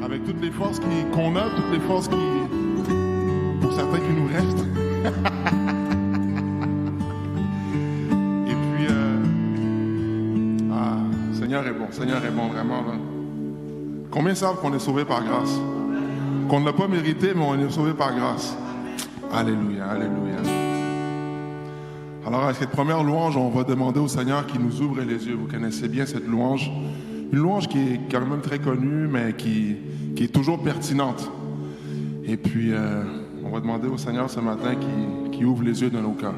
avec toutes les forces qu'on a, toutes les forces pour certains qui nous restent. Et puis, Seigneur est bon vraiment. Là. Combien savent qu'on est sauvé par grâce? Qu'on ne l'a pas mérité, mais on est sauvé par grâce. Alléluia, alléluia. Alors, à cette première louange, on va demander au Seigneur qu'il nous ouvre les yeux. Vous connaissez bien cette louange. Une louange qui est quand même très connue, mais qui est toujours pertinente. Et puis, on va demander au Seigneur ce matin qu'il ouvre les yeux de nos cœurs.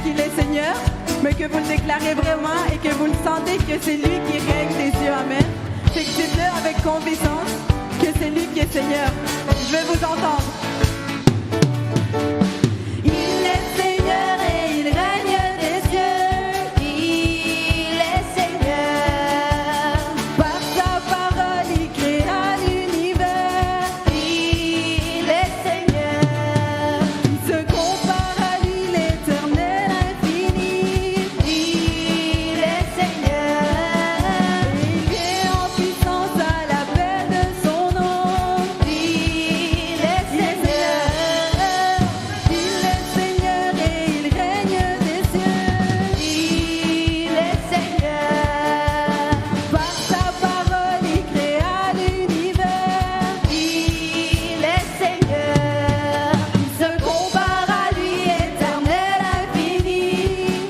qu'il est Seigneur, mais que vous le déclarez vraiment et que vous le sentez que c'est lui qui règne des cieux. Amen. Fait que dites-le avec confiance que c'est lui qui est Seigneur. Je vais vous entendre. Il est Seigneur et il règne des cieux. Il est Seigneur. Par sa parole, il créa l'univers. Il est Seigneur. Qui se compare à lui, l'éternel infini. Il est Seigneur. Il vient en puissance à l'appel de son nom. Il est Seigneur. Il est Seigneur et il règne des cieux. Il est Seigneur. Par sa parole, il créa l'univers. Il est Seigneur. Il se compare à lui, éternel infini.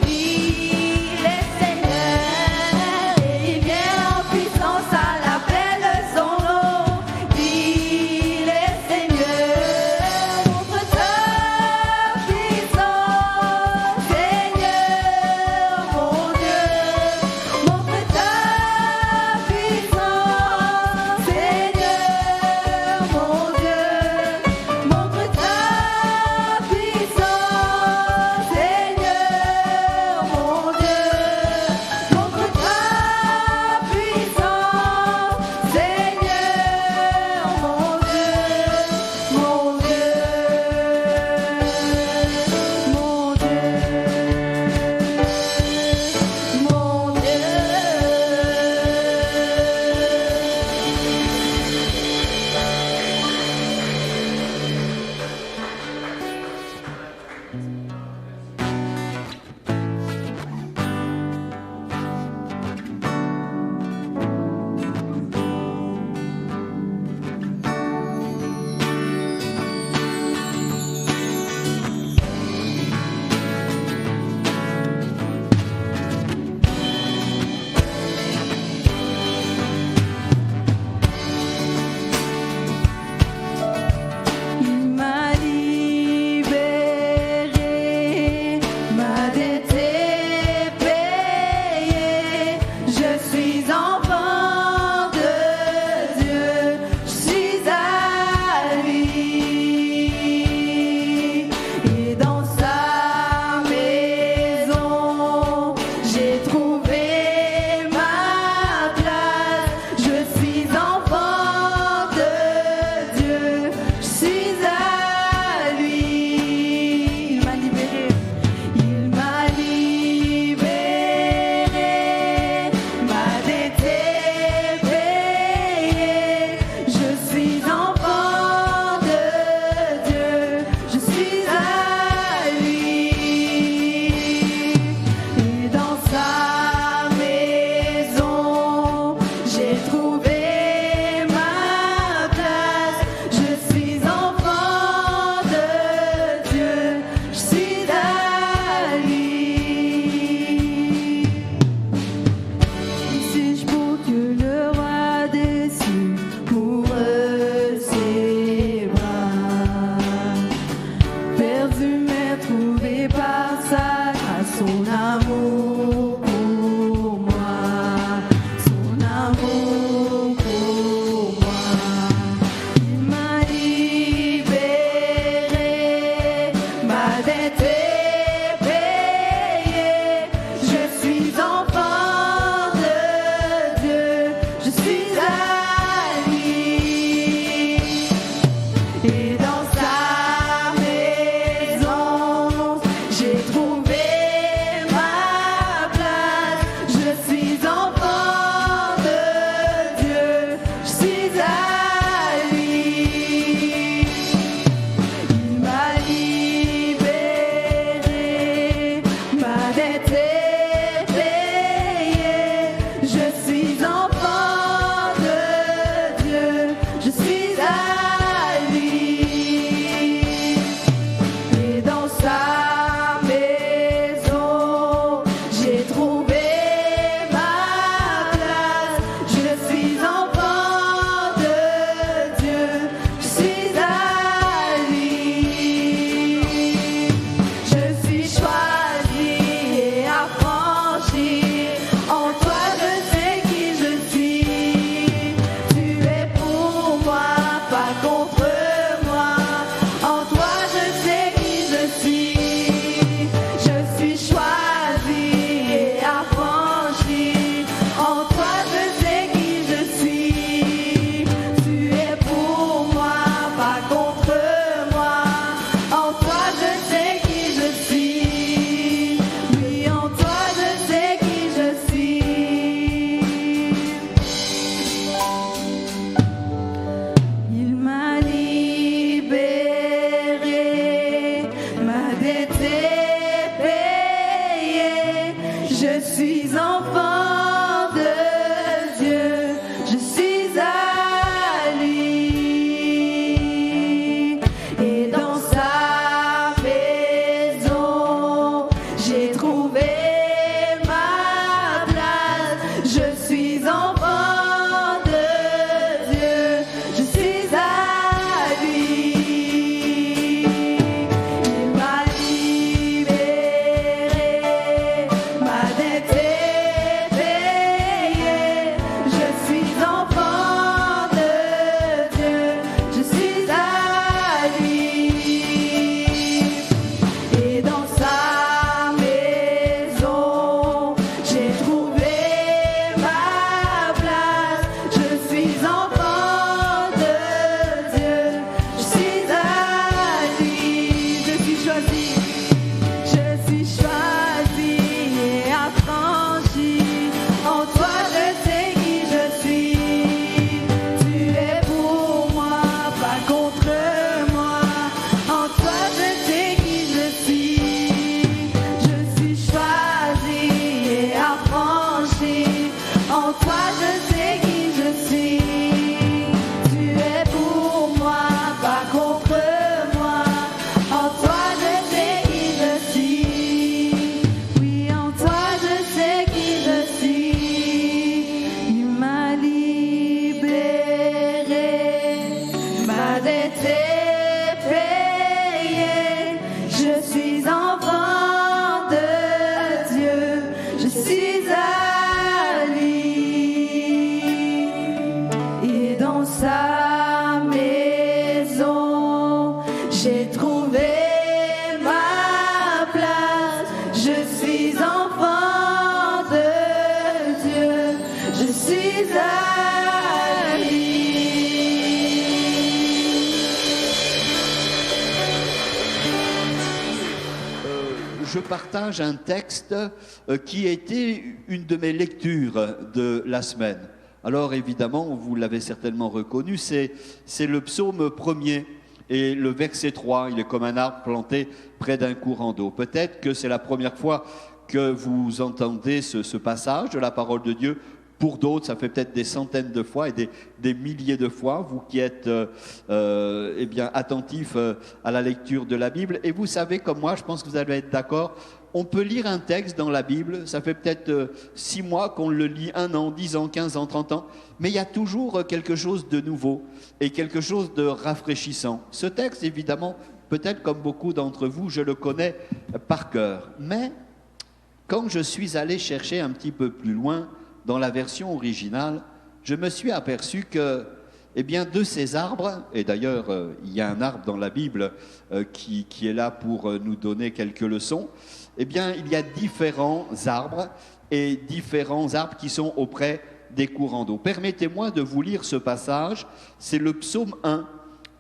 Il est Seigneur. Et il vient en puissance à l'appel de son nom. Il est Seigneur. Montre ta puissance, Seigneur, mon Dieu. Montre ta puissance, Seigneur, mon Dieu. Montre ta puissance, Seigneur, mon Dieu. Montre ta puissance, Seigneur, mon Dieu. Mon Dieu, mon Dieu, mon Dieu. Il m'a libéré, ma dette est payée. Je suis enfant de Dieu, je suis à lui. Et dans sa maison, j'ai trouvé ma place. Je suis enfant de Dieu, je suis à lui. Il m'a libéré, il m'a libéré. Ma dette est payée. Je suis enfant de Dieu, je suis à lui. Et dans sa maison, j'ai trouvé ma place. Je suis enfant de Dieu, je suis à lui. Suis-je pour que le roi des cieux m'ouvre ses bras? Perdu mais trouvé par sa grâce, son amour pour moi, son amour pour moi. Il m'a libéré, ma dette est payée. Je suis enfant de Dieu, je suis à lui. Et dans sa maison, j'ai trouvé ma place. Je suis enfant de Dieu, je suis à lui. Il m'a libéré, ma dette est payée. Je suis enfant de Dieu, je suis à lui. Et dans sa maison, j'ai trouvé ma place. Je suis enfant de Dieu, je suis à lui. Je suis choisi Je suis enfant de Dieu, je suis à lui. Et dans sa maison, j'ai trouvé ma place. Je suis enfant de Dieu, je suis à lui. Il m'a libéré, ma dette est payée. Je suis enfant de Dieu, je suis à lui. Et dans sa maison, j'ai trouvé ma place. Je suis enfant de Dieu, je suis à lui. Je suis choisi, je suis choisi et affranchi. En toi, je sais qui je suis. Tu es pour moi, pas contre moi. En toi, je sais qui je suis. Je suis choisi et affranchi. En toi, je sais qui je suis. Tu es pour moi, pas contre moi. En toi, je sais qui je suis. Oui, en toi, je sais qui je suis. Il m'a libéré, ma dette est payée. Je suis enfant de Dieu, je suis à lui. Et dans sa maison, j'ai trouvé ma place. Je suis enfant de Dieu, je suis à lui. Je partage un texte qui était une de mes lectures de la semaine. Alors évidemment, vous l'avez certainement reconnu, c'est le psaume 1er et le verset 3. Il est comme un arbre planté près d'un courant d'eau. Peut-être que c'est la première fois que vous entendez ce passage de la parole de Dieu. Pour d'autres, ça fait peut-être des centaines de fois et des milliers de fois, vous qui êtes eh bien, attentifs à la lecture de la Bible. Et vous savez, comme moi, je pense que vous allez être d'accord, on peut lire un texte dans la Bible, ça fait peut-être 6 mois qu'on le lit, 1 an, 10 ans, 15 ans, 30 ans, mais il y a toujours quelque chose de nouveau et quelque chose de rafraîchissant. Ce texte, évidemment, peut-être comme beaucoup d'entre vous, je le connais par cœur. Mais quand je suis allé chercher un petit peu plus loin, dans la version originale, je me suis aperçu que, eh bien, de ces arbres, et d'ailleurs, il y a un arbre dans la Bible qui est là pour nous donner quelques leçons, eh bien, il y a différents arbres et différents arbres qui sont auprès des courants d'eau. Permettez-moi de vous lire ce passage, c'est le psaume 1,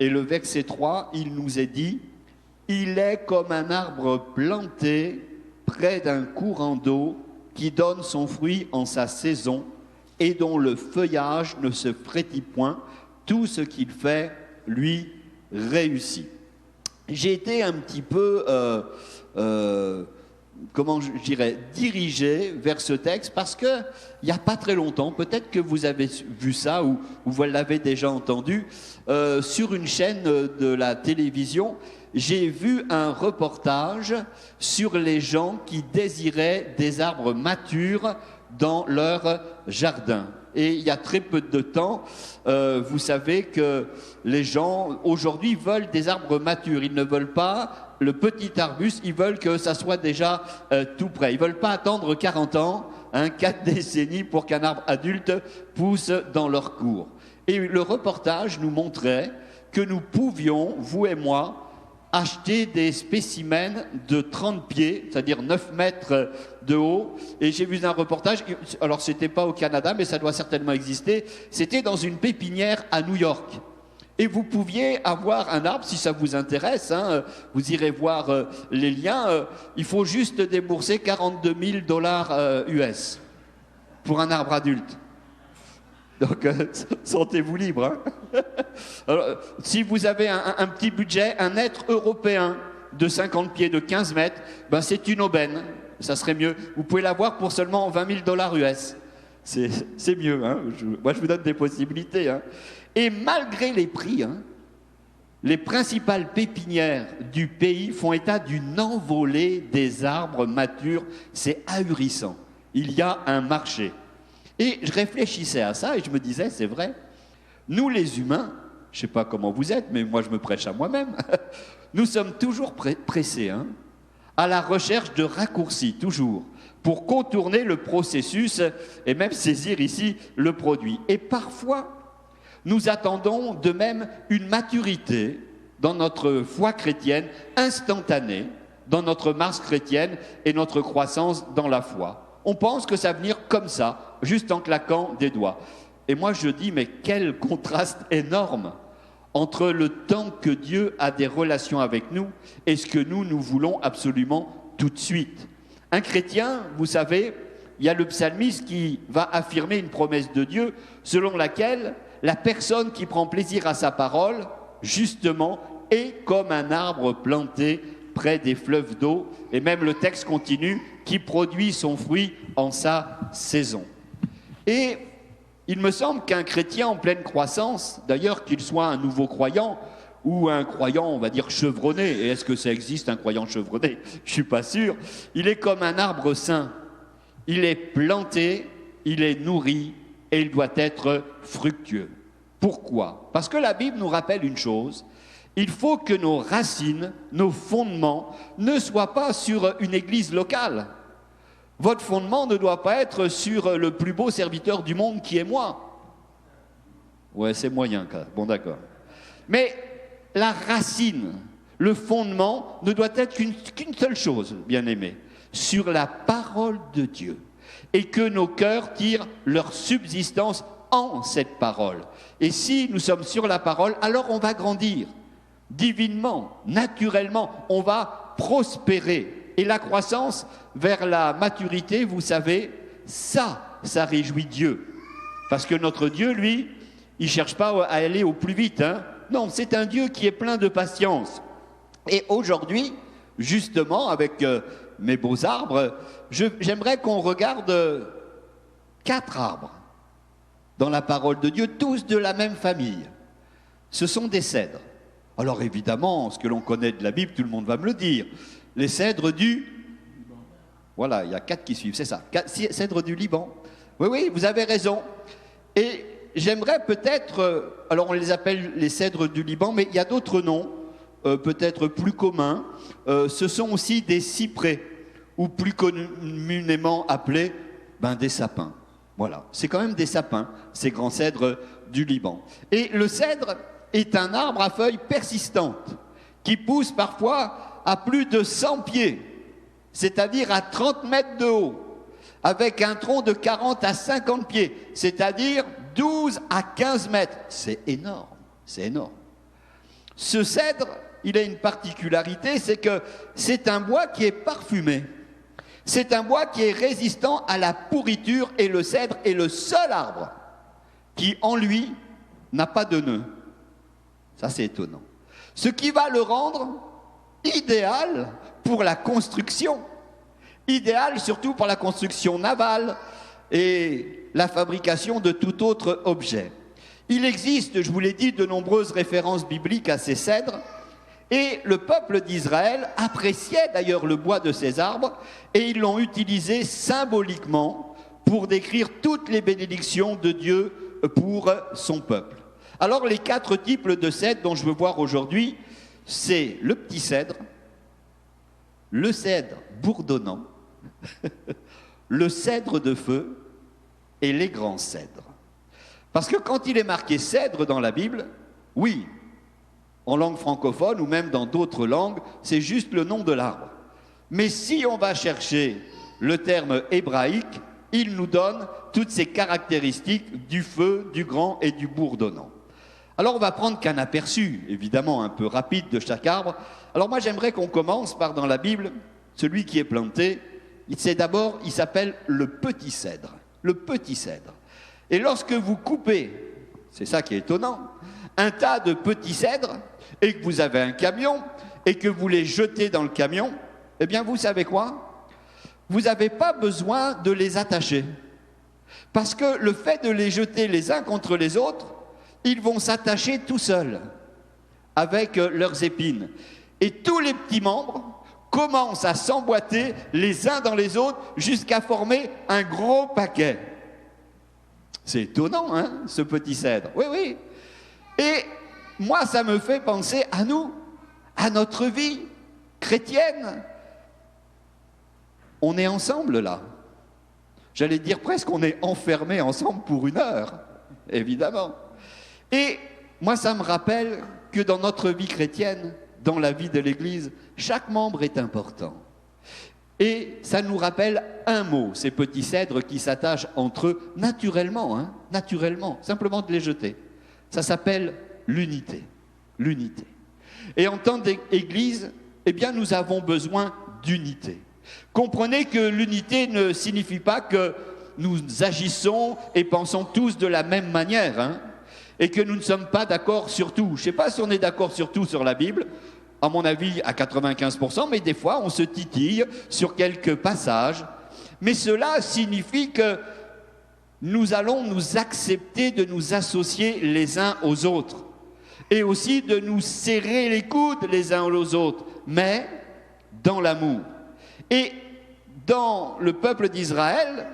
et le verset 3, il nous est dit « Il est comme un arbre planté près d'un courant d'eau, qui donne son fruit en sa saison et dont le feuillage ne se frétille point, tout ce qu'il fait lui réussit. » J'ai été un petit peu, comment je dirais, dirigé vers ce texte parce que il n'y a pas très longtemps, peut-être que vous avez vu ça ou vous l'avez déjà entendu, sur une chaîne de la télévision, j'ai vu un reportage sur les gens qui désiraient des arbres matures dans leur jardin. Et il y a très peu de temps, vous savez que les gens aujourd'hui veulent des arbres matures. Ils ne veulent pas le petit arbuste, ils veulent que ça soit déjà tout prêt. Ils ne veulent pas attendre 40 ans, 4 décennies pour qu'un arbre adulte pousse dans leur cour. Et le reportage nous montrait que nous pouvions, vous et moi, acheter des spécimens de 30 pieds, c'est-à-dire 9 mètres de haut. Et j'ai vu un reportage, alors c'était pas au Canada, mais ça doit certainement exister, c'était dans une pépinière à New York. Et vous pouviez avoir un arbre, si ça vous intéresse, hein, vous irez voir les liens, il faut juste débourser $42 000 US pour un arbre adulte. Donc, sentez-vous libre. Hein. Alors, si vous avez un petit budget, un être européen de 50 pieds, de 15 mètres, ben c'est une aubaine. ça serait mieux. Vous pouvez l'avoir pour seulement 20 000 $ US. C'est mieux, hein. Moi je vous donne des possibilités, hein. Et malgré les prix, hein, les principales pépinières du pays font état d'une envolée des arbres matures. C'est ahurissant. Il y a un marché. Et je réfléchissais à ça et je me disais, c'est vrai, nous les humains, je ne sais pas comment vous êtes, mais moi je me prêche à moi-même, nous sommes toujours pressés, hein, à la recherche de raccourcis, toujours, pour contourner le processus et même saisir ici le produit. Et parfois, nous attendons de même une maturité dans notre foi chrétienne instantanée, dans notre marche chrétienne et notre croissance dans la foi. On pense que ça va venir comme ça, juste en claquant des doigts. Et moi je dis, mais quel contraste énorme entre le temps que Dieu a des relations avec nous et ce que nous voulons absolument tout de suite. Un chrétien, vous savez, il y a le psalmiste qui va affirmer une promesse de Dieu selon laquelle la personne qui prend plaisir à sa parole, justement, est comme un arbre planté près des fleuves d'eau, et même le texte continue, qui produit son fruit en sa saison. Et il me semble qu'un chrétien en pleine croissance, d'ailleurs qu'il soit un nouveau croyant, ou un croyant, on va dire, chevronné, et est-ce que ça existe un croyant chevronné? Je ne suis pas sûr. Il est comme un arbre sain. Il est planté, il est nourri, et il doit être fructueux. Pourquoi? Parce que la Bible nous rappelle une chose, il faut que nos racines, nos fondements, ne soient pas sur une église locale. Votre fondement ne doit pas être sur le plus beau serviteur du monde qui est moi. Ouais, c'est moyen, quand même. Bon, d'accord. Mais la racine, le fondement, ne doit être qu'une seule chose, bien-aimés, sur la parole de Dieu. Et que nos cœurs tirent leur subsistance en cette parole. Et si nous sommes sur la parole, alors on va grandir. Divinement, naturellement, on va prospérer. Et la croissance vers la maturité, vous savez, ça réjouit Dieu. Parce que notre Dieu, lui, il ne cherche pas à aller au plus vite, hein. Non, c'est un Dieu qui est plein de patience. Et aujourd'hui, justement, avec mes beaux arbres, j'aimerais qu'on regarde 4 arbres dans la parole de Dieu, tous de la même famille. Ce sont des cèdres. Alors évidemment, ce que l'on connaît de la Bible, tout le monde va me le dire. Les cèdres du... Voilà, il y a 4 qui suivent, c'est ça. Cèdres du Liban. Oui, oui, vous avez raison. Et j'aimerais peut-être... alors on les appelle les cèdres du Liban, mais il y a d'autres noms, peut-être plus communs. Ce sont aussi des cyprès, ou plus communément appelés des sapins. Voilà, c'est quand même des sapins, ces grands cèdres du Liban. Et le cèdre est un arbre à feuilles persistantes qui pousse parfois à plus de 100 pieds, c'est-à-dire à 30 mètres de haut, avec un tronc de 40 à 50 pieds, c'est-à-dire 12 à 15 mètres. C'est énorme, c'est énorme. Ce cèdre, il a une particularité, c'est que c'est un bois qui est parfumé. C'est un bois qui est résistant à la pourriture et le cèdre est le seul arbre qui, en lui, n'a pas de nœud. Ça, c'est étonnant. Ce qui va le rendre idéal pour la construction. Idéal surtout pour la construction navale et la fabrication de tout autre objet. Il existe, je vous l'ai dit, de nombreuses références bibliques à ces cèdres. Et le peuple d'Israël appréciait d'ailleurs le bois de ces arbres et ils l'ont utilisé symboliquement pour décrire toutes les bénédictions de Dieu pour son peuple. Alors les 4 types de cèdres dont je veux voir aujourd'hui, c'est le petit cèdre, le cèdre bourdonnant, le cèdre de feu et les grands cèdres. Parce que quand il est marqué cèdre dans la Bible, oui, en langue francophone ou même dans d'autres langues, c'est juste le nom de l'arbre. Mais si on va chercher le terme hébraïque, il nous donne toutes ces caractéristiques du feu, du grand et du bourdonnant. Alors on va prendre qu'un aperçu, évidemment un peu rapide de chaque arbre. Alors moi j'aimerais qu'on commence par dans la Bible, celui qui est planté, il s'appelle le petit cèdre. Le petit cèdre. Et lorsque vous coupez, c'est ça qui est étonnant, un tas de petits cèdres, et que vous avez un camion, et que vous les jetez dans le camion, eh bien vous savez quoi? vous n'avez pas besoin de les attacher. Parce que le fait de les jeter les uns contre les autres, ils vont s'attacher tout seuls avec leurs épines. Et tous les petits membres commencent à s'emboîter les uns dans les autres jusqu'à former un gros paquet. C'est étonnant, hein, ce petit cèdre. Oui, oui. Et moi, ça me fait penser à nous, à notre vie chrétienne. On est ensemble là. J'allais dire presque on est enfermés ensemble pour 1 heure, évidemment. Et moi, ça me rappelle que dans notre vie chrétienne, dans la vie de l'Église, chaque membre est important. Et ça nous rappelle un mot, ces petits cèdres qui s'attachent entre eux naturellement, hein, naturellement, simplement de les jeter. Ça s'appelle l'unité. L'unité. Et en tant qu'Église, eh bien, nous avons besoin d'unité. Comprenez que l'unité ne signifie pas que nous agissons et pensons tous de la même manière, hein, et que nous ne sommes pas d'accord sur tout. Je ne sais pas si on est d'accord sur tout sur la Bible, à mon avis à 95%, mais des fois on se titille sur quelques passages. Mais cela signifie que nous allons nous accepter de nous associer les uns aux autres, et aussi de nous serrer les coudes les uns aux autres, mais dans l'amour. Et dans le peuple d'Israël,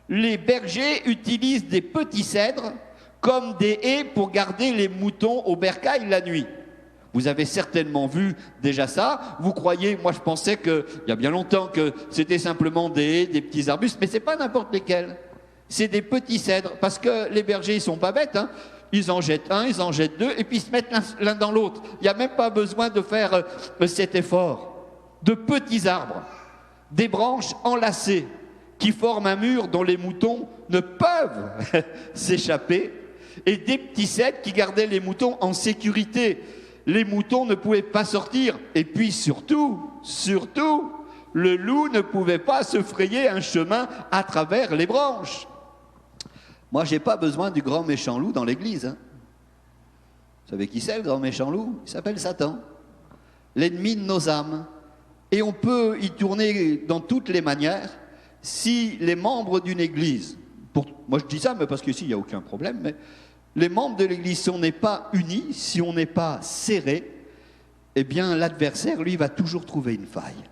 les bergers utilisent des petits cèdres comme des haies pour garder les moutons au bercail la nuit. Vous avez certainement vu déjà ça. Vous croyez, moi je pensais il y a bien longtemps que c'était simplement des haies, des petits arbustes, mais ce n'est pas n'importe lesquels. C'est des petits cèdres, parce que les bergers, ils ne sont pas bêtes, hein. Ils en jettent un, ils en jettent deux, et puis ils se mettent l'un dans l'autre. Il n'y a même pas besoin de faire cet effort. De petits arbres, des branches enlacées qui forment un mur dont les moutons ne peuvent s'échapper, et des petits cèdres qui gardaient les moutons en sécurité. Les moutons ne pouvaient pas sortir, et puis surtout, le loup ne pouvait pas se frayer un chemin à travers les branches. Moi, je n'ai pas besoin du grand méchant loup dans l'église, hein. Vous savez qui c'est, le grand méchant loup? Il s'appelle Satan, l'ennemi de nos âmes. Et on peut y tourner dans toutes les manières si les membres d'une église, moi je dis ça mais parce qu'ici il n'y a aucun problème, mais les membres de l'église, si on n'est pas unis, si on n'est pas serrés, eh bien l'adversaire, lui, va toujours trouver une faille.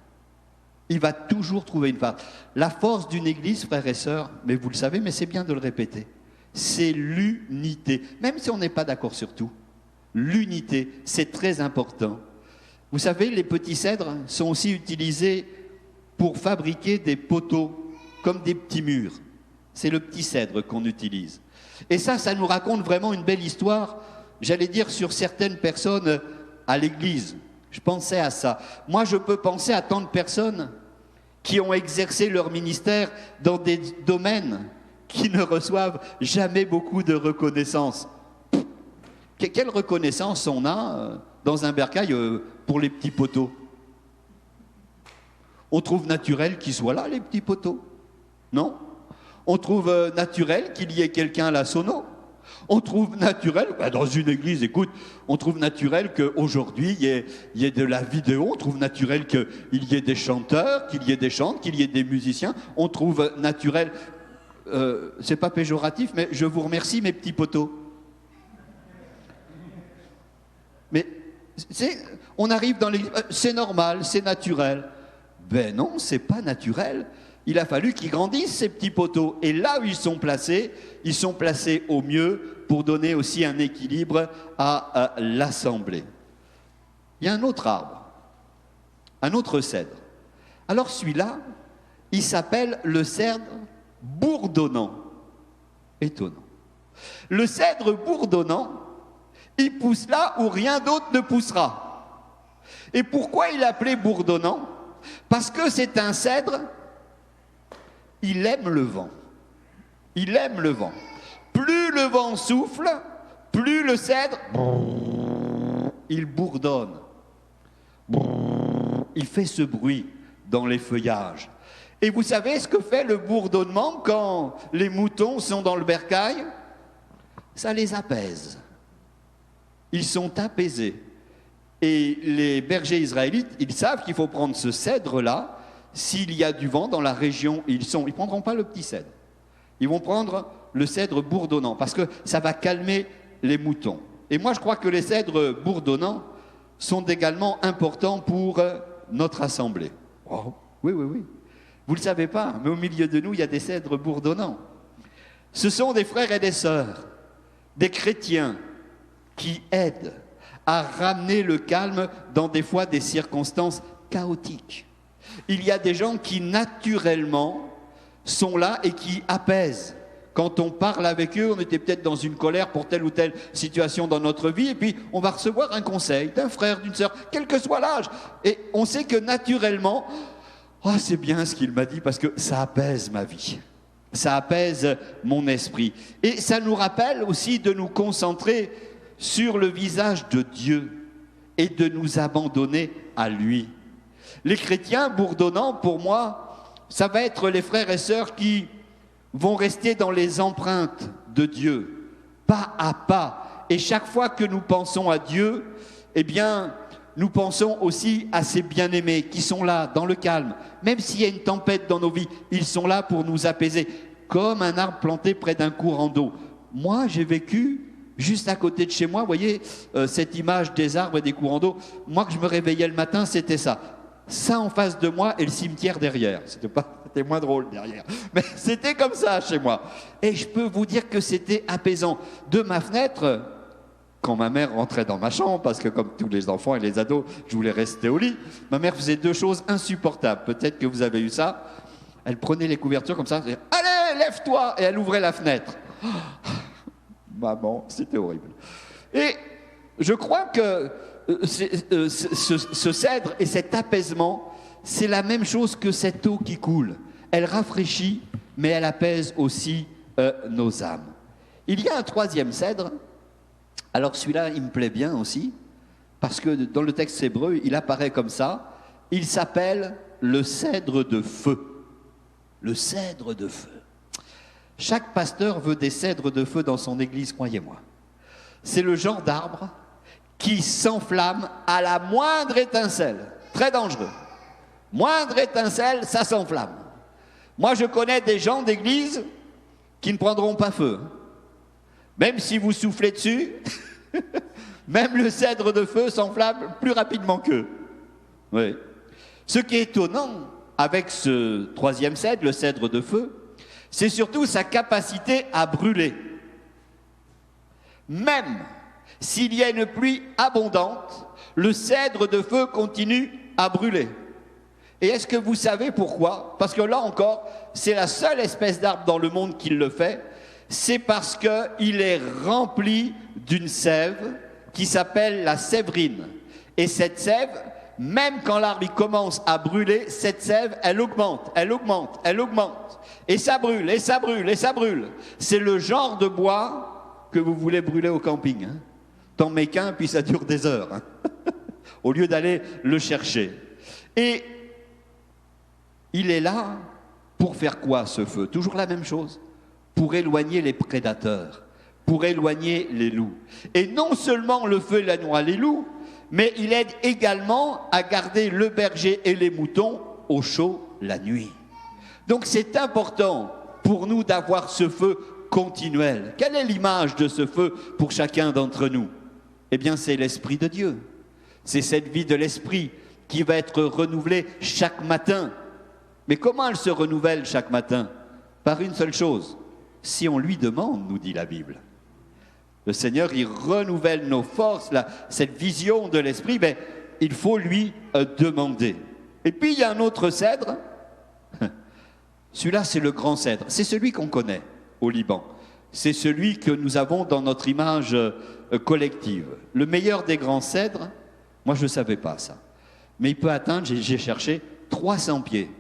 Il va toujours trouver une faille. La force d'une église, frères et sœurs, mais vous le savez, mais c'est bien de le répéter, c'est l'unité. Même si on n'est pas d'accord sur tout, l'unité, c'est très important. Vous savez, les petits cèdres sont aussi utilisés pour fabriquer des poteaux, comme des petits murs. C'est le petit cèdre qu'on utilise. Et ça nous raconte vraiment une belle histoire, j'allais dire, sur certaines personnes à l'église. Je pensais à ça. Moi, je peux penser à tant de personnes qui ont exercé leur ministère dans des domaines qui ne reçoivent jamais beaucoup de reconnaissance. Quelle reconnaissance on a dans un bercail pour les petits poteaux? On trouve naturel qu'ils soient là, les petits poteaux? Non? On trouve naturel qu'il y ait quelqu'un à la sono? On trouve naturel, dans une église, écoute, on trouve naturel qu'aujourd'hui il y ait de la vidéo, on trouve naturel qu'il y ait des chanteurs, qu'il y ait des chantes, qu'il y ait des musiciens. On trouve naturel, c'est pas péjoratif, mais je vous remercie mes petits poteaux. Mais on arrive dans l'église, c'est normal, c'est naturel. Ben non, c'est pas naturel. Il a fallu qu'ils grandissent, ces petits poteaux. Et là où ils sont placés au mieux pour donner aussi un équilibre à l'assemblée. Il y a un autre arbre, un autre cèdre. Alors celui-là, il s'appelle le cèdre bourdonnant. Étonnant. Le cèdre bourdonnant, il pousse là où rien d'autre ne poussera. Et pourquoi il est appelé bourdonnant? Parce que c'est un cèdre, il aime le vent. Il aime le vent. Plus le vent souffle, plus le cèdre, il bourdonne. Il fait ce bruit dans les feuillages. Et vous savez ce que fait le bourdonnement quand les moutons sont dans le bercail? Ça les apaise. Ils sont apaisés. Et les bergers israélites, ils savent qu'il faut prendre ce cèdre-là, s'il y a du vent dans la région où ils sont. Ils ne prendront pas le petit cèdre. Ils vont prendre le cèdre bourdonnant parce que ça va calmer les moutons. Et moi, je crois que les cèdres bourdonnants sont également importants pour notre assemblée. Oh, oui, oui, oui. Vous ne le savez pas, mais au milieu de nous, il y a des cèdres bourdonnants. Ce sont des frères et des sœurs, des chrétiens qui aident à ramener le calme dans des fois des circonstances chaotiques. Il y a des gens qui naturellement sont là et qui apaisent. Quand on parle avec eux, on était peut-être dans une colère pour telle ou telle situation dans notre vie, et puis on va recevoir un conseil d'un frère, d'une sœur, quel que soit l'âge. Et on sait que naturellement, oh, c'est bien ce qu'il m'a dit parce que ça apaise ma vie. Ça apaise mon esprit. Et ça nous rappelle aussi de nous concentrer sur le visage de Dieu et de nous abandonner à lui. Les chrétiens bourdonnants, pour moi, ça va être les frères et sœurs qui vont rester dans les empreintes de Dieu, pas à pas. Et chaque fois que nous pensons à Dieu, eh bien, nous pensons aussi à ces bien-aimés qui sont là, dans le calme. Même s'il y a une tempête dans nos vies, ils sont là pour nous apaiser, comme un arbre planté près d'un courant d'eau. Moi, j'ai vécu juste à côté de chez moi, vous voyez, cette image des arbres et des courants d'eau. Moi, que je me réveillais le matin, c'était ça. Ça en face de moi et le cimetière derrière. C'était moins drôle derrière. Mais c'était comme ça chez moi. Et je peux vous dire que c'était apaisant. De ma fenêtre, quand ma mère rentrait dans ma chambre, parce que comme tous les enfants et les ados, je voulais rester au lit, ma mère faisait deux choses insupportables. Peut-être que vous avez eu ça. Elle prenait les couvertures comme ça, elle disait, allez, lève-toi, et elle ouvrait la fenêtre. Maman, c'était horrible. Et je crois que ce cèdre et cet apaisement, c'est la même chose que cette eau qui coule. Elle rafraîchit, mais elle apaise aussi nos âmes. Il y a un troisième cèdre. Alors celui-là, il me plaît bien aussi, parce que dans le texte hébreu, il apparaît comme ça. Il s'appelle le cèdre de feu. Le cèdre de feu. Chaque pasteur veut des cèdres de feu dans son église, croyez-moi. C'est le genre d'arbre qui s'enflamme à la moindre étincelle. Très dangereux. Moindre étincelle, ça s'enflamme. Moi, je connais des gens d'église qui ne prendront pas feu. Même si vous soufflez dessus, même le cèdre de feu s'enflamme plus rapidement qu'eux. Oui. Ce qui est étonnant avec ce troisième cèdre, le cèdre de feu, c'est surtout sa capacité à brûler. Même s'il y a une pluie abondante, le cèdre de feu continue à brûler. Et est-ce que vous savez pourquoi? Parce que là encore, c'est la seule espèce d'arbre dans le monde qui le fait. C'est parce qu'il est rempli d'une sève qui s'appelle la sévrine. Et cette sève, même quand l'arbre commence à brûler, cette sève, elle augmente, elle augmente, elle augmente. Et ça brûle, et ça brûle, et ça brûle. C'est le genre de bois que vous voulez brûler au camping. Hein. T'en mets qu'un, puis ça dure des heures. Hein. Au lieu d'aller le chercher. Et il est là pour faire quoi, ce feu? Toujours la même chose. Pour éloigner les prédateurs, pour éloigner les loups. Et non seulement le feu éloignera les loups, mais il aide également à garder le berger et les moutons au chaud la nuit. Donc c'est important pour nous d'avoir ce feu continuel. Quelle est l'image de ce feu pour chacun d'entre nous? Eh bien, c'est l'Esprit de Dieu. C'est cette vie de l'Esprit qui va être renouvelée chaque matin. Mais comment elle se renouvelle chaque matin? Par une seule chose. Si on lui demande, nous dit la Bible. Le Seigneur, il renouvelle nos forces, cette vision de l'Esprit, mais il faut lui demander. Et puis, il y a un autre cèdre. Celui-là, c'est le grand cèdre. C'est celui qu'on connaît au Liban. C'est celui que nous avons dans notre image collective. Le meilleur des grands cèdres, moi, je ne savais pas ça. Mais il peut atteindre, j'ai cherché, 300 pieds.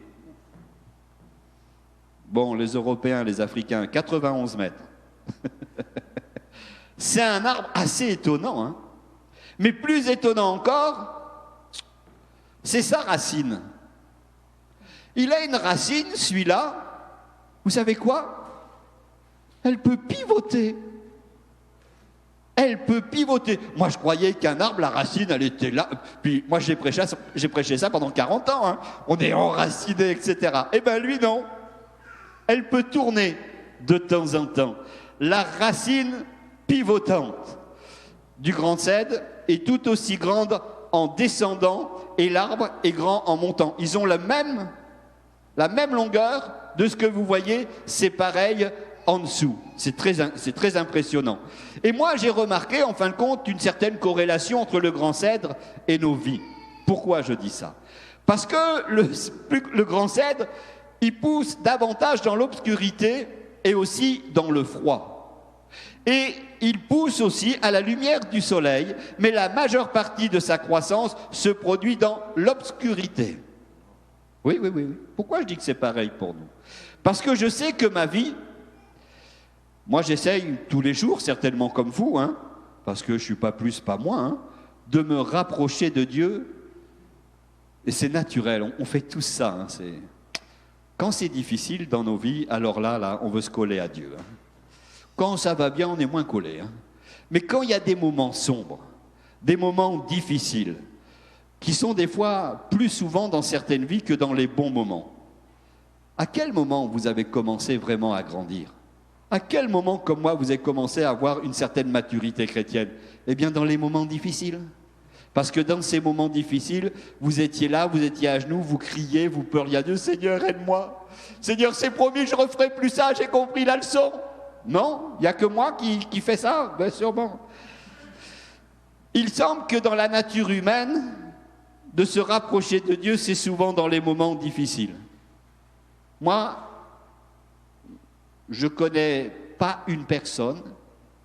Bon, les Européens, les Africains, 91 mètres. C'est un arbre assez étonnant, hein. Mais plus étonnant encore, c'est sa racine. Il a une racine, celui-là, vous savez quoi? Elle peut pivoter. Elle peut pivoter. Moi, je croyais qu'un arbre, la racine, elle était là. Puis moi, j'ai prêché ça pendant 40 ans. Hein. On est enraciné, etc. Eh bien, lui, non. Elle peut tourner de temps en temps. La racine pivotante du grand cèdre est tout aussi grande en descendant et l'arbre est grand en montant. Ils ont la même longueur de ce que vous voyez, c'est pareil en dessous. C'est très impressionnant. Et moi, j'ai remarqué, en fin de compte, une certaine corrélation entre le grand cèdre et nos vies. Pourquoi je dis ça? Parce que le grand cèdre, il pousse davantage dans l'obscurité et aussi dans le froid. Et il pousse aussi à la lumière du soleil, mais la majeure partie de sa croissance se produit dans l'obscurité. Oui. Pourquoi je dis que c'est pareil pour nous? Parce que je sais que ma vie, moi j'essaye tous les jours, certainement comme vous, hein, parce que je ne suis pas plus, pas moins, hein, de me rapprocher de Dieu. Et c'est naturel, on fait tout ça. Hein, quand c'est difficile dans nos vies, alors là, on veut se coller à Dieu. Hein. Quand ça va bien, on est moins collé. Hein. Mais quand il y a des moments sombres, des moments difficiles, qui sont des fois plus souvent dans certaines vies que dans les bons moments, à quel moment vous avez commencé vraiment à grandir? À quel moment, comme moi, vous avez commencé à avoir une certaine maturité chrétienne? Eh bien, dans les moments difficiles. Parce que dans ces moments difficiles, vous étiez là, vous étiez à genoux, vous criez, vous pleuriez à Dieu, Seigneur, aide-moi. Seigneur, c'est promis, je ne referai plus ça, j'ai compris la leçon. Non, il n'y a que moi qui fais ça, bien sûrement. Il semble que dans la nature humaine, de se rapprocher de Dieu, c'est souvent dans les moments difficiles. Moi, je ne connais pas une personne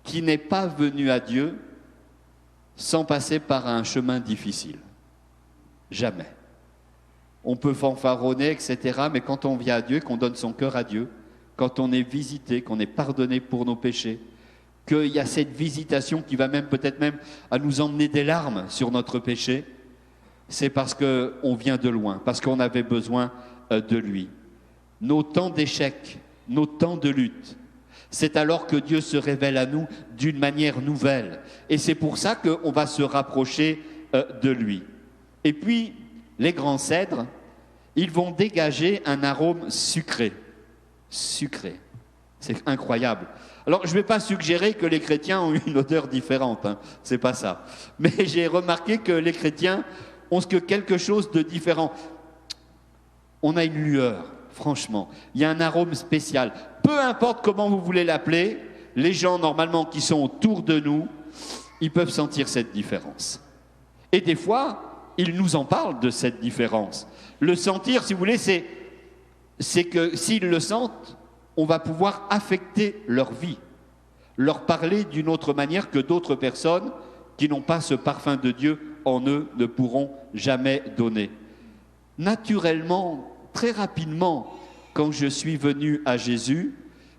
qui n'est pas venue à Dieu sans passer par un chemin difficile. Jamais. On peut fanfaronner, etc., mais quand on vient à Dieu, qu'on donne son cœur à Dieu, quand on est visité, qu'on est pardonné pour nos péchés, qu'il y a cette visitation qui va peut-être même à nous emmener des larmes sur notre péché, c'est parce qu'on vient de loin, parce qu'on avait besoin de lui. Nos temps d'échecs, nos temps de lutte, c'est alors que Dieu se révèle à nous d'une manière nouvelle. Et c'est pour ça qu'on va se rapprocher de lui. Et puis, les grands cèdres, ils vont dégager un arôme sucré. Sucré. C'est incroyable. Alors, je ne vais pas suggérer que les chrétiens ont une odeur différente, hein. C'est pas ça. Mais j'ai remarqué que les chrétiens ont quelque chose de différent. On a une lueur, franchement. Il y a un arôme spécial. Peu importe comment vous voulez l'appeler, les gens, normalement, qui sont autour de nous, ils peuvent sentir cette différence. Et des fois, ils nous en parlent de cette différence. Le sentir, si vous voulez, c'est que s'ils le sentent, on va pouvoir affecter leur vie, leur parler d'une autre manière que d'autres personnes qui n'ont pas ce parfum de Dieu en eux ne pourront jamais donner. Naturellement, très rapidement, quand je suis venu à Jésus,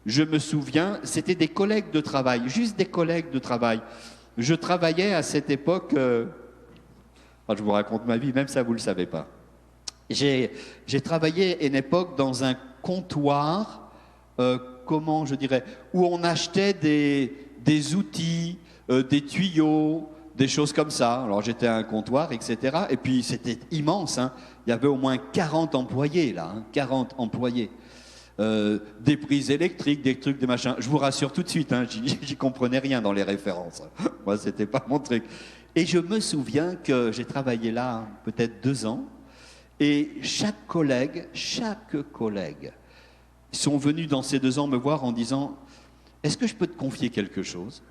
je me souviens, c'était des collègues de travail, juste des collègues de travail. Je travaillais à cette époque, je vous raconte ma vie, même ça vous ne le savez pas. J'ai travaillé à une époque dans un comptoir, comment je dirais, où on achetait des outils, des tuyaux, des choses comme ça. Alors j'étais à un comptoir, etc. Et puis c'était immense, hein. Il y avait au moins 40 employés là, hein, 40 employés. Des prises électriques, des trucs, des machins. Je vous rassure tout de suite, hein, j'y comprenais rien dans les références. Moi, c'était pas mon truc. Et je me souviens que j'ai travaillé là peut-être 2 ans. Et chaque collègue, sont venus dans ces 2 ans me voir en disant « Est-ce que je peux te confier quelque chose ?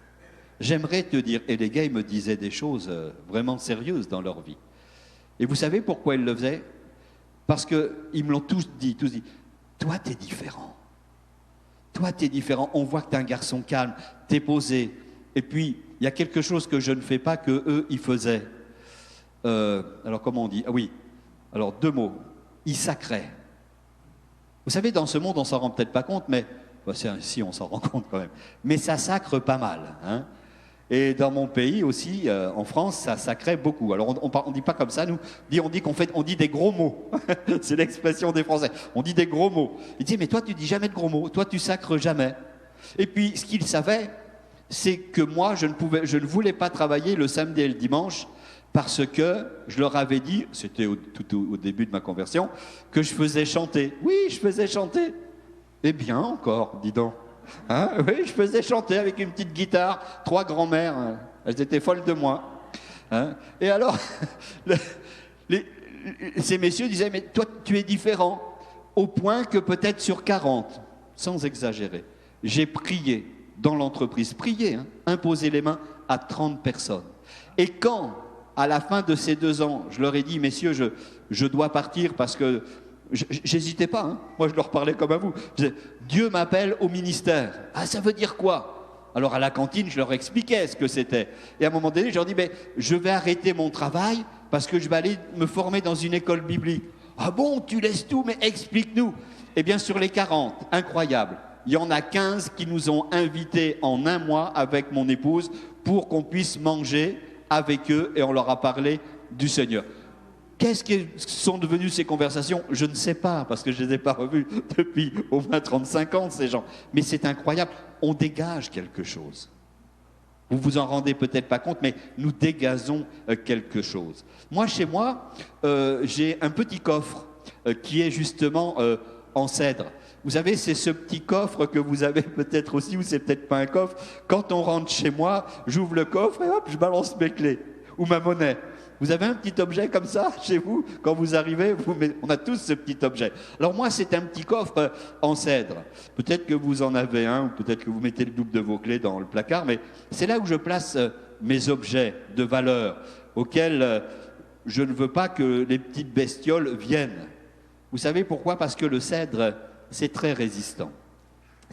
J'aimerais te dire. » Et les gars, ils me disaient des choses vraiment sérieuses dans leur vie. Et vous savez pourquoi ils le faisaient ? Parce qu'ils me l'ont tous dit. Toi, t'es différent. Toi, t'es différent. On voit que t'es un garçon calme, t'es posé. Et puis, il y a quelque chose que je ne fais pas que eux, ils faisaient. Alors, comment on dit ? Ah oui. Alors, 2 mots. Ils sacraient. Vous savez, dans ce monde, on s'en rend peut-être pas compte, mais si, on s'en rend compte quand même. Mais ça sacre pas mal, hein. Et dans mon pays aussi, en France, ça sacrait beaucoup. Alors on dit pas comme ça, nous. On dit des gros mots. C'est l'expression des Français. On dit des gros mots. Il dit mais toi tu dis jamais de gros mots. Toi tu sacres jamais. Et puis ce qu'ils savaient, c'est que moi, je ne voulais pas travailler le samedi et le dimanche parce que je leur avais dit, c'était tout au début de ma conversion, que je faisais chanter. Oui, je faisais chanter. Eh bien encore, dis donc. Hein, oui, je faisais chanter avec une petite guitare, 3 grands-mères, hein, elles étaient folles de moi. Hein. Et alors, ces messieurs disaient, mais toi, tu es différent, au point que peut-être sur 40, sans exagérer, j'ai prié dans l'entreprise, prié, hein, imposé les mains à 30 personnes. Et quand, à la fin de ces 2 ans, je leur ai dit, messieurs, je dois partir parce que j'hésitais pas, hein. Moi je leur parlais comme à vous. Je disais, Dieu m'appelle au ministère. Ah, ça veut dire quoi? Alors à la cantine, je leur expliquais ce que c'était. Et à un moment donné, je leur dis, mais je vais arrêter mon travail parce que je vais aller me former dans une école biblique. Ah bon, tu laisses tout, mais explique-nous. Eh bien, sur les 40, incroyable, il y en a 15 qui nous ont invités en 1 mois avec mon épouse pour qu'on puisse manger avec eux et on leur a parlé du Seigneur. Qu'est-ce que sont devenues ces conversations? Je ne sais pas, parce que je ne les ai pas revues depuis au moins 35 ans, ces gens. Mais c'est incroyable, on dégage quelque chose. Vous vous en rendez peut-être pas compte, mais nous dégageons quelque chose. Moi, chez moi, j'ai un petit coffre qui est justement en cèdre. Vous savez, c'est ce petit coffre que vous avez peut-être aussi, ou c'est peut-être pas un coffre. Quand on rentre chez moi, j'ouvre le coffre et hop, je balance mes clés ou ma monnaie. Vous avez un petit objet comme ça chez vous? Quand vous arrivez, on a tous ce petit objet. Alors moi, c'est un petit coffre en cèdre. Peut-être que vous en avez un, ou peut-être que vous mettez le double de vos clés dans le placard, mais c'est là où je place mes objets de valeur, auxquels je ne veux pas que les petites bestioles viennent. Vous savez pourquoi? Parce que le cèdre, c'est très résistant.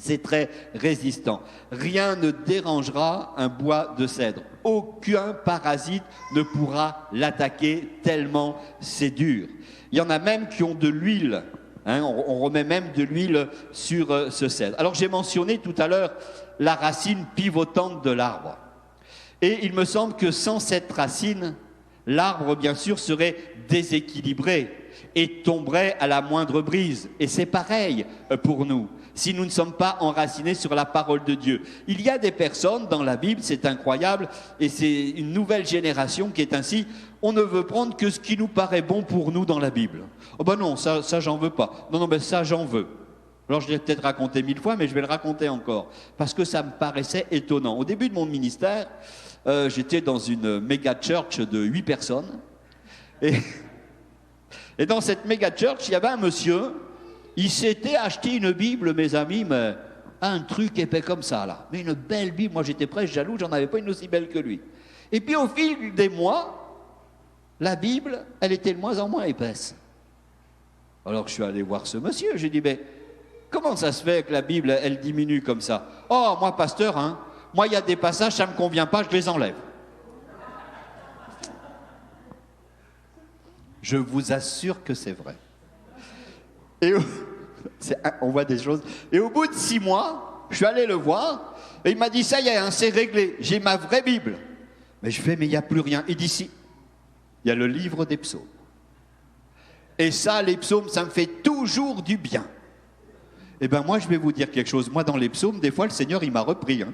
C'est très résistant. Rien ne dérangera un bois de cèdre. Aucun parasite ne pourra l'attaquer tellement c'est dur. Il y en a même qui ont de l'huile. Hein, on remet même de l'huile sur ce cèdre. Alors j'ai mentionné tout à l'heure la racine pivotante de l'arbre. Et il me semble que sans cette racine, l'arbre bien sûr serait déséquilibré et tomberait à la moindre brise. Et c'est pareil pour nous, si nous ne sommes pas enracinés sur la parole de Dieu. Il y a des personnes dans la Bible, c'est incroyable, et c'est une nouvelle génération qui est ainsi, on ne veut prendre que ce qui nous paraît bon pour nous dans la Bible. Oh ben non, ça j'en veux pas. Non, ben ça j'en veux. Alors je l'ai peut-être raconté 1000 fois, mais je vais le raconter encore, parce que ça me paraissait étonnant. Au début de mon ministère, j'étais dans une méga church de 8 personnes, et dans cette méga church, il y avait un monsieur. Il s'était acheté une Bible, mes amis, mais un truc épais comme ça, là. Mais une belle Bible, moi j'étais presque jaloux, j'en avais pas une aussi belle que lui. Et puis au fil des mois, la Bible, elle était de moins en moins épaisse. Alors je suis allé voir ce monsieur, j'ai dit, mais comment ça se fait que la Bible, elle diminue comme ça? Oh, moi pasteur, hein, moi il y a des passages, ça me convient pas, je les enlève. Je vous assure que c'est vrai. Et on voit des choses. Et au bout de 6 mois, je suis allé le voir, et il m'a dit, ça y est, hein, c'est réglé, j'ai ma vraie Bible. Mais je fais, mais il n'y a plus rien. Il dit, si, il y a le livre des psaumes. Et ça, les psaumes, ça me fait toujours du bien. Eh bien, moi, je vais vous dire quelque chose. Moi, dans les psaumes, des fois, le Seigneur, il m'a repris. Hein.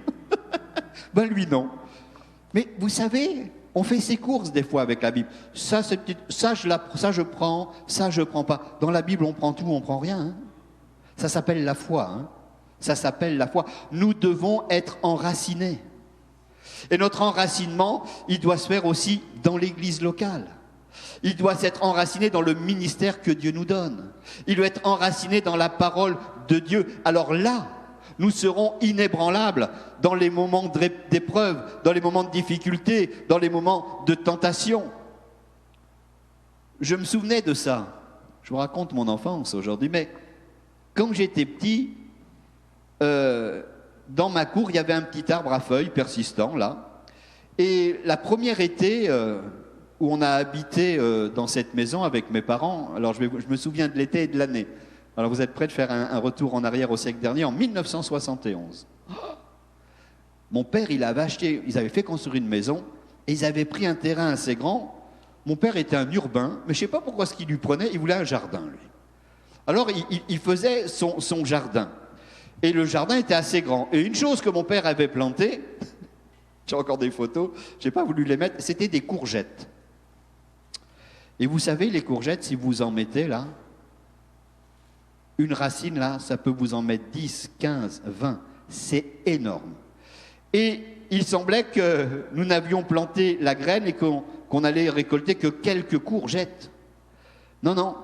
Ben, lui, non. Mais vous savez, on fait ses courses des fois avec la Bible. Ça, je prends pas. Dans la Bible, on prend tout, on prend rien. Hein. Ça s'appelle la foi. Hein. Ça s'appelle la foi. Nous devons être enracinés. Et notre enracinement, il doit se faire aussi dans l'église locale. Il doit s'être enraciné dans le ministère que Dieu nous donne. Il doit être enraciné dans la parole de Dieu. Alors là, nous serons inébranlables dans les moments d'épreuve, dans les moments de difficulté, dans les moments de tentation. Je me souvenais de ça. Je vous raconte mon enfance aujourd'hui, mais quand j'étais petit, dans ma cour, il y avait un petit arbre à feuilles persistant, là. Et la première été où on a habité dans cette maison avec mes parents, alors je me souviens de l'été et de l'année. Alors vous êtes prêts de faire un retour en arrière au siècle dernier, en 1971. Mon père, ils avaient fait construire une maison, et ils avaient pris un terrain assez grand. Mon père était un urbain, mais je ne sais pas pourquoi ce qu'il lui prenait, il voulait un jardin, lui. Alors il faisait son jardin. Et le jardin était assez grand. Et une chose que mon père avait plantée, J'ai encore des photos, je n'ai pas voulu les mettre. C'était des courgettes. Et vous savez, les courgettes, si vous en mettez là, une racine là, ça peut vous en mettre 10, 15, 20. C'est énorme. Et il semblait que nous n'avions planté la graine et qu'on allait récolter que quelques courgettes. Non, non,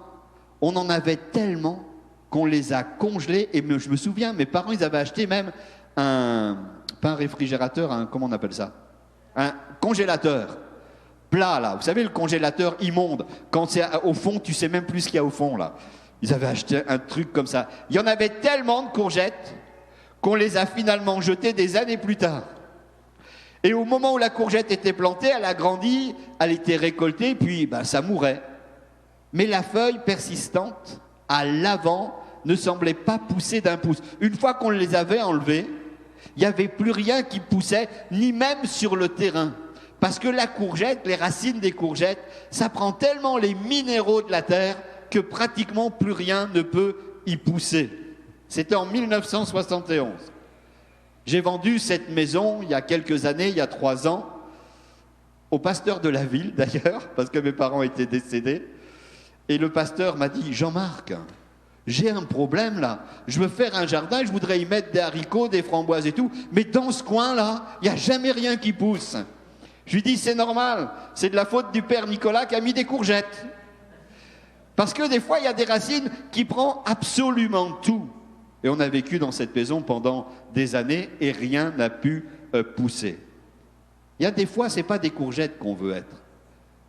on en avait tellement qu'on les a congelées. Et je me souviens, mes parents, ils avaient acheté même pas un réfrigérateur, comment on appelle ça? Un congélateur plat, là. Vous savez, le congélateur immonde. Quand c'est au fond, tu sais même plus ce qu'il y a au fond, là. Ils avaient acheté un truc comme ça. Il y en avait tellement de courgettes qu'on les a finalement jetées des années plus tard. Et au moment où la courgette était plantée, elle a grandi, elle était récoltée, puis ça mourait. Mais la feuille persistante, à l'avant, ne semblait pas pousser d'un pouce. Une fois qu'on les avait enlevées, il n'y avait plus rien qui poussait, ni même sur le terrain. Parce que la courgette, les racines des courgettes, ça prend tellement les minéraux de la terre que pratiquement plus rien ne peut y pousser. C'était en 1971. J'ai vendu cette maison il y a quelques années, il y a 3 ans, au pasteur de la ville d'ailleurs, parce que mes parents étaient décédés. Et le pasteur m'a dit, Jean-Marc, j'ai un problème là, je veux faire un jardin, je voudrais y mettre des haricots, des framboises et tout, mais dans ce coin-là, il n'y a jamais rien qui pousse. Je lui dis, c'est normal, c'est de la faute du père Nicolas qui a mis des courgettes. Parce que des fois, il y a des racines qui prennent absolument tout. Et on a vécu dans cette maison pendant des années et rien n'a pu pousser. Il y a des fois, ce n'est pas des courgettes qu'on veut être.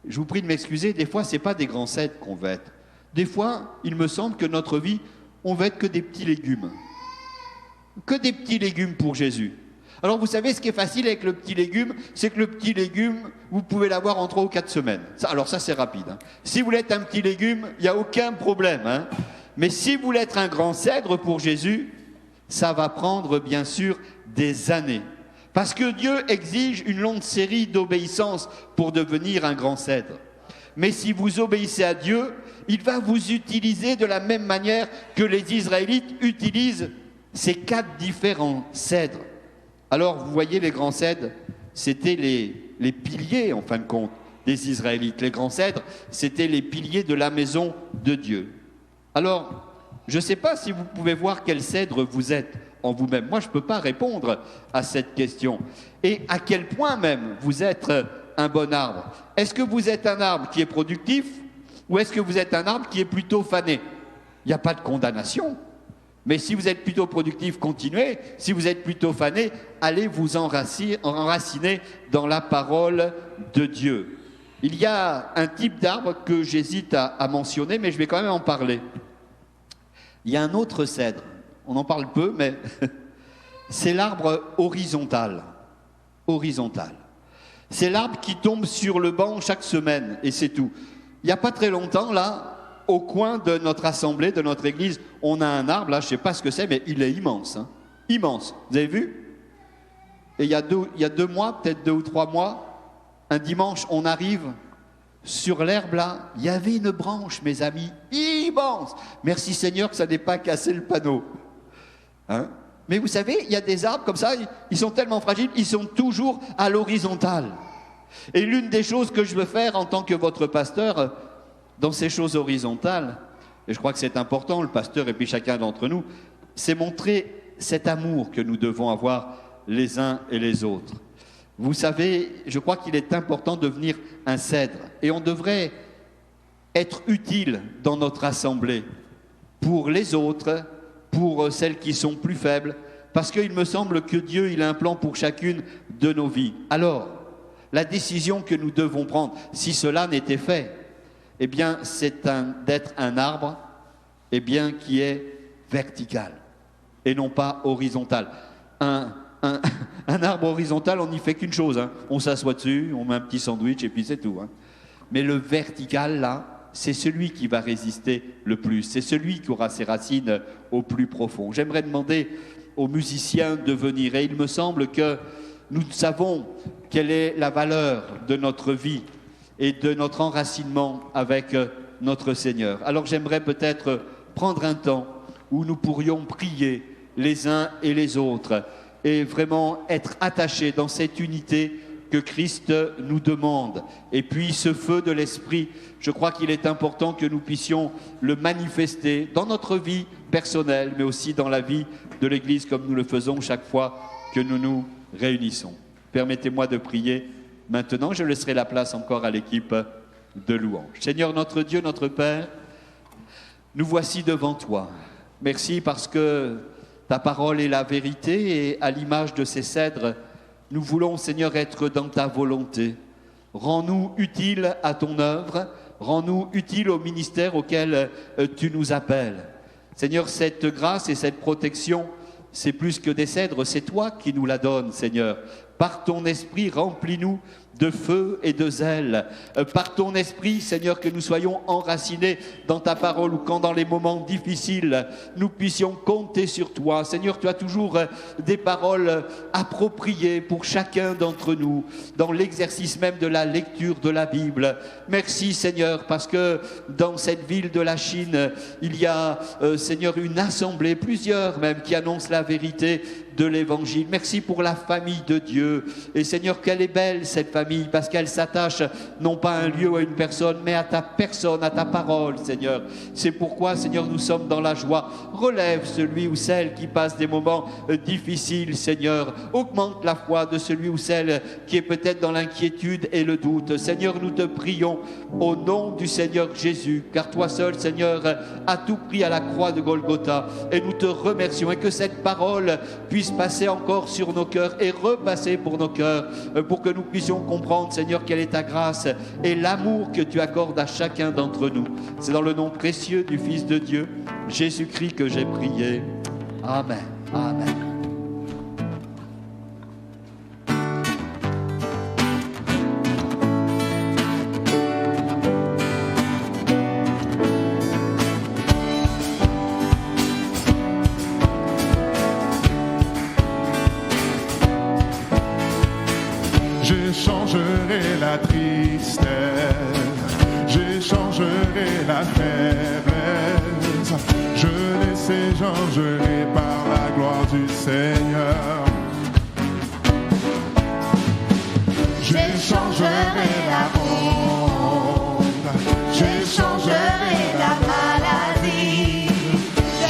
Je vous prie de m'excuser, des fois, ce n'est pas des grands cèdres qu'on veut être. Des fois, il me semble que notre vie, on veut être que des petits légumes. Que des petits légumes pour Jésus. Alors vous savez, ce qui est facile avec le petit légume, c'est que le petit légume, vous pouvez l'avoir en 3 ou 4 semaines. Alors ça, c'est rapide. Hein. Si vous voulez être un petit légume, il n'y a aucun problème. Hein. Mais si vous voulez être un grand cèdre pour Jésus, ça va prendre bien sûr des années. Parce que Dieu exige une longue série d'obéissances pour devenir un grand cèdre. Mais si vous obéissez à Dieu, il va vous utiliser de la même manière que les Israélites utilisent ces 4 différents cèdres. Alors, vous voyez, les grands cèdres, c'était les piliers, en fin de compte, des Israélites. Les grands cèdres, c'était les piliers de la maison de Dieu. Alors, je ne sais pas si vous pouvez voir quel cèdre vous êtes en vous-même. Moi, je ne peux pas répondre à cette question. Et à quel point même vous êtes un bon arbre. Est-ce que vous êtes un arbre qui est productif ou est-ce que vous êtes un arbre qui est plutôt fané? Il n'y a pas de condamnation. Mais si vous êtes plutôt productif, continuez. Si vous êtes plutôt fané, allez vous enraciner dans la parole de Dieu. Il y a un type d'arbre que j'hésite à mentionner, mais je vais quand même en parler. Il y a un autre cèdre, on en parle peu, mais c'est l'arbre horizontal. Horizontal. C'est l'arbre qui tombe sur le banc chaque semaine, et c'est tout. Il n'y a pas très longtemps, là, au coin de notre assemblée, de notre église, on a un arbre, là, je ne sais pas ce que c'est, mais il est immense. Hein. Immense. Vous avez vu? Et il y a 2 mois, peut-être 2 ou 3 mois, un dimanche, on arrive sur l'herbe, là, il y avait une branche, mes amis, immense. Merci Seigneur que ça n'ait pas cassé le panneau. Hein? Mais vous savez, il y a des arbres comme ça, ils sont tellement fragiles, ils sont toujours à l'horizontale. Et l'une des choses que je veux faire en tant que votre pasteur, dans ces choses horizontales, et je crois que c'est important, le pasteur et puis chacun d'entre nous, c'est montrer cet amour que nous devons avoir les uns et les autres. Vous savez, je crois qu'il est important de devenir un cèdre, et on devrait être utile dans notre assemblée pour les autres, pour celles qui sont plus faibles, parce qu'il me semble que Dieu, il a un plan pour chacune de nos vies. Alors, la décision que nous devons prendre, si cela n'était fait, eh bien, c'est d'être un arbre, eh bien, qui est vertical et non pas horizontal. Un arbre horizontal, on n'y fait qu'une chose. Hein. On s'assoit dessus, on met un petit sandwich et puis c'est tout. Hein. Mais le vertical, là, c'est celui qui va résister le plus. C'est celui qui aura ses racines au plus profond. J'aimerais demander aux musiciens de venir. Et il me semble que nous savons quelle est la valeur de notre vie et de notre enracinement avec notre Seigneur. Alors j'aimerais peut-être prendre un temps où nous pourrions prier les uns et les autres et vraiment être attachés dans cette unité que Christ nous demande. Et puis ce feu de l'Esprit, je crois qu'il est important que nous puissions le manifester dans notre vie personnelle, mais aussi dans la vie de l'Église, comme nous le faisons chaque fois que nous nous réunissons. Permettez-moi de prier maintenant. Je laisserai la place encore à l'équipe de louange. Seigneur notre Dieu, notre Père, nous voici devant toi. Merci parce que ta parole est la vérité et à l'image de ces cèdres, nous voulons, Seigneur, être dans ta volonté. Rends-nous utiles à ton œuvre, rends-nous utiles au ministère auquel tu nous appelles. Seigneur, cette grâce et cette protection, c'est plus que des cèdres, c'est toi qui nous la donnes, Seigneur. Par ton esprit, remplis-nous de feu et de zèle. Par ton esprit, Seigneur, que nous soyons enracinés dans ta parole ou quand dans les moments difficiles, nous puissions compter sur toi. Seigneur, tu as toujours des paroles appropriées pour chacun d'entre nous dans l'exercice même de la lecture de la Bible. Merci, Seigneur, parce que dans cette ville de la Chine, il y a, Seigneur, une assemblée, plusieurs même, qui annoncent la vérité de l'Évangile. Merci pour la famille de Dieu. Et Seigneur, qu'elle est belle cette famille, parce qu'elle s'attache non pas à un lieu ou à une personne, mais à ta personne, à ta parole, Seigneur. C'est pourquoi, Seigneur, nous sommes dans la joie. Relève celui ou celle qui passe des moments difficiles, Seigneur. Augmente la foi de celui ou celle qui est peut-être dans l'inquiétude et le doute. Seigneur, nous te prions au nom du Seigneur Jésus, car toi seul, Seigneur, as tout pris à la croix de Golgotha. Et nous te remercions et que cette parole puisse passer encore sur nos cœurs et repasser pour nos cœurs, pour que nous puissions comprendre, Seigneur, quelle est ta grâce et l'amour que tu accordes à chacun d'entre nous. C'est dans le nom précieux du Fils de Dieu, Jésus-Christ, que j'ai prié. Amen. Amen. J'échangerai la tristesse, j'échangerai la faiblesse, je les échangerai par la gloire du Seigneur. J'échangerai la honte, j'échangerai la maladie,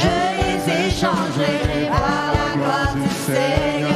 je les échangerai par la gloire du Seigneur.